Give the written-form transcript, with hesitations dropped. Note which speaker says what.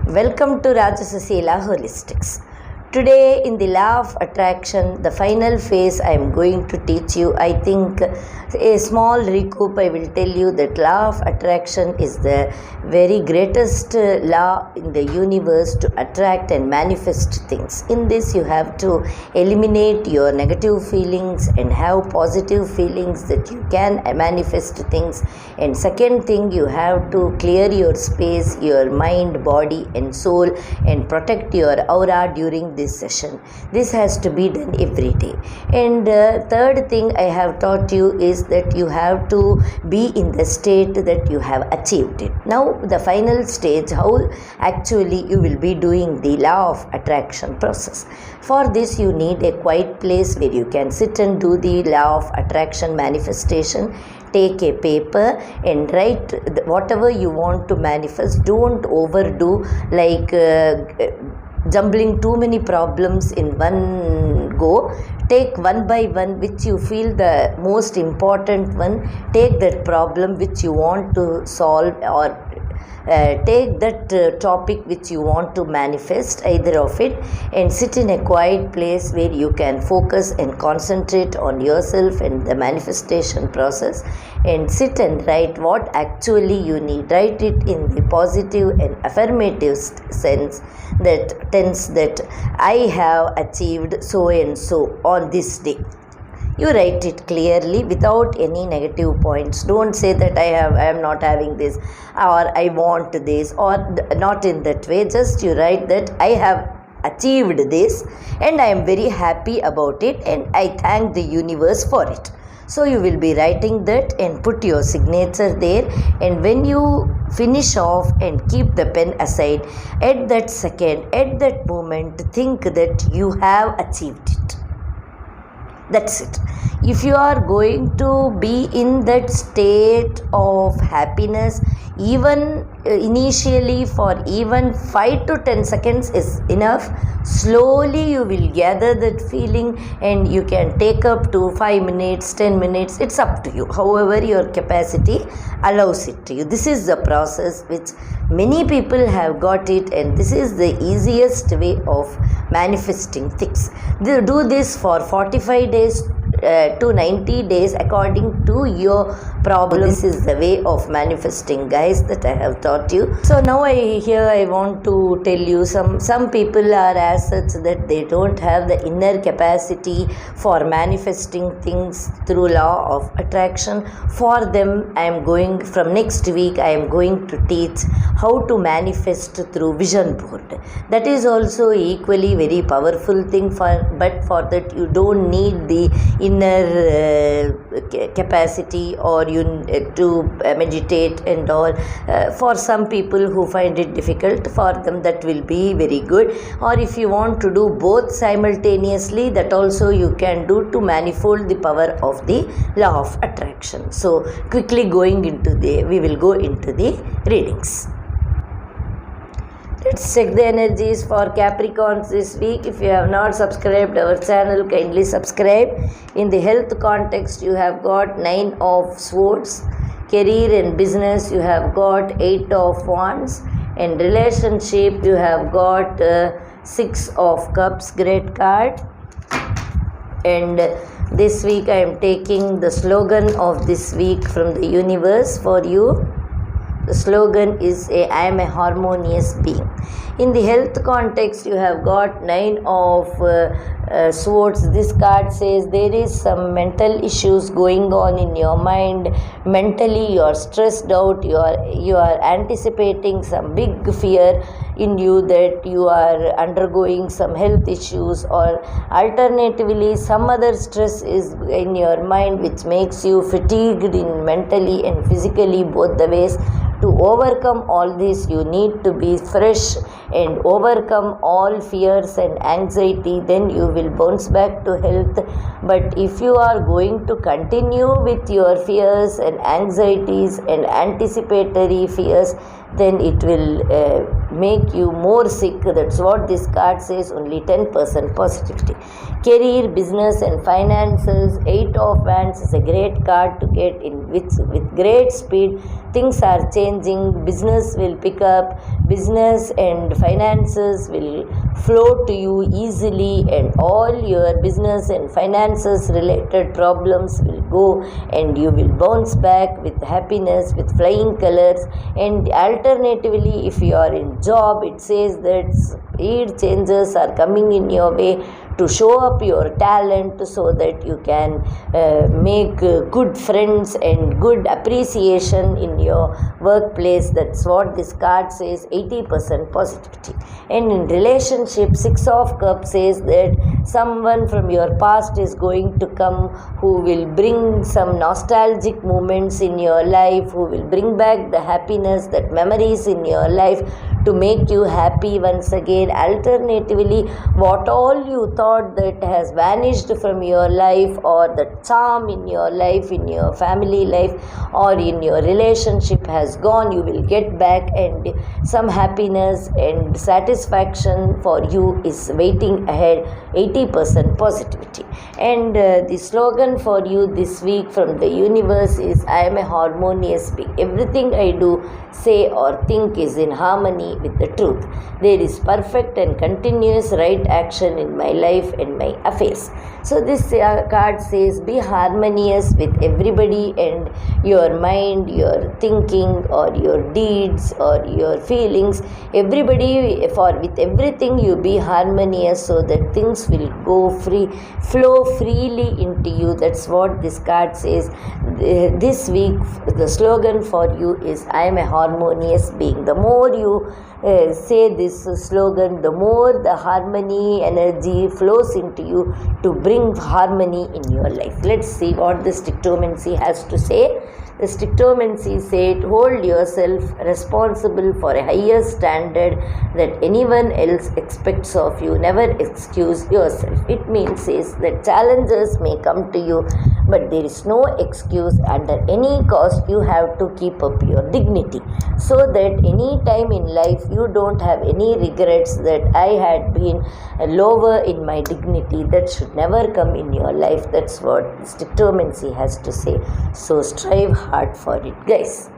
Speaker 1: Welcome to Rajasasila Holistics. Today in the law of attraction, the final phase I am going to teach you. I think a small recoup I will tell you that law of attraction is the very greatest law in the universe to attract and manifest things. In this you have to eliminate your negative feelings and have positive feelings that you can manifest things. And second thing, you have to clear your space, your mind, body and soul, and protect your aura during this session. This has to be done every day. And third thing I have taught you is that you have to be in the state that you have achieved it. Now the final stage, how actually you will be doing the law of attraction process. For this you need a quiet place where you can sit and do the law of attraction manifestation. Take a paper and write whatever you want to manifest. Don't overdo, like jumbling too many problems in one go. Take one by one which you feel the most important one. Take that problem which you want to solve, or take that topic which you want to manifest, either of it, and sit in a quiet place where you can focus and concentrate on yourself and the manifestation process, and sit and write what actually you need. Write it in the positive and affirmative sense, that tense, that I have achieved so and so on this day. You write it clearly without any negative points. Don't say that I am not having this, or I want this, or not in that way. Just you write that I have achieved this and I am very happy about it and I thank the universe for it. So you will be writing that and put your signature there, and when you finish off and keep the pen aside, at that second, at that moment, think that you have achieved it. That's it. If you are going to be in that state of happiness, even initially for even 5 to 10 seconds is enough. Slowly you will gather that feeling and you can take up to 5 minutes, 10 minutes. It's up to you. However your capacity allows it to you. This is the process which many people have got it, and this is the easiest way of manifesting things. They do this for 45 days to 90 days according to your problem. This is the way of manifesting, guys, that I have taught you. So now I want to tell you, some people are as such that they don't have the inner capacity for manifesting things through law of attraction. For them, I am going, from next week I am going to teach how to manifest through vision board. That is also equally very powerful thing, but for that you don't need the inner capacity or to meditate and all. For some people who find it difficult, for them that will be very good. Or if you want to do both simultaneously, that also you can do to manifold the power of the law of attraction. So quickly we will go into the readings. Let's check the energies for Capricorns this week. If you have not subscribed our channel, kindly subscribe. In the health context, you have got 9 of Swords. Career and business, you have got 8 of Wands. In relationship, you have got 6 of Cups, great card. And this week I am taking the slogan of this week from the universe for you. The slogan is I am a harmonious being. In the health context, you have got 9 of Swords. This card says there is some mental issues going on in your mind. Mentally you are stressed out. You are anticipating some big fear in you, that you are undergoing some health issues, or alternatively some other stress is in your mind which makes you fatigued in mentally and physically, both the ways. To overcome all this, you need to be fresh and overcome all fears and anxiety. Then you will bounce back to health. But if you are going to continue with your fears and anxieties and anticipatory fears, then it will make you more sick. That's what this card says, only 10% positivity. Career, business and finances, 8 of Wands is a great card to get in with great speed. Things are changing, business will pick up, business and finances will flow to you easily, and all your business and finances related problems will go, and you will bounce back with happiness, with flying colors. And alternatively, if you are in job, it says that speed changes are coming in your way to show up your talent so that you can make good friends and good appreciation in your workplace. That's what this card says, 80% positivity. And in relationship, 6 of Cups says that someone from your past is going to come who will bring some nostalgic moments in your life, who will bring back the happiness, that memories in your life to make you happy once again. Alternatively, what all you thought that has vanished from your life, or the charm in your life, in your family life or in your relationship has gone, you will get back, and some happiness and satisfaction for you is waiting ahead, 80% positivity. And the slogan for you this week from the universe is, I am a harmonious being. Everything I do, say or think is in harmony with the truth. There is perfect and continuous right action in my life and my affairs. So this card says, be harmonious with everybody, and your mind, your thinking or your deeds or your feelings, everybody, with everything you be harmonious so that things will flow freely into you. That's what this card says. This week the slogan for you is, I am a harmonious being. The more you say this slogan, the more the harmony energy flows into you to bring harmony in your life. Let's see what the Sticktomancy has to say. The Sticktomancy said, hold yourself responsible for a higher standard that anyone else expects of you. Never excuse yourself. It means is that challenges may come to you, but there is no excuse. Under any cost, you have to keep up your dignity, so that any time in life you don't have any regrets that I had been lower in my dignity. That should never come in your life. That's what Sticktomancy has to say. So strive hard for it, guys.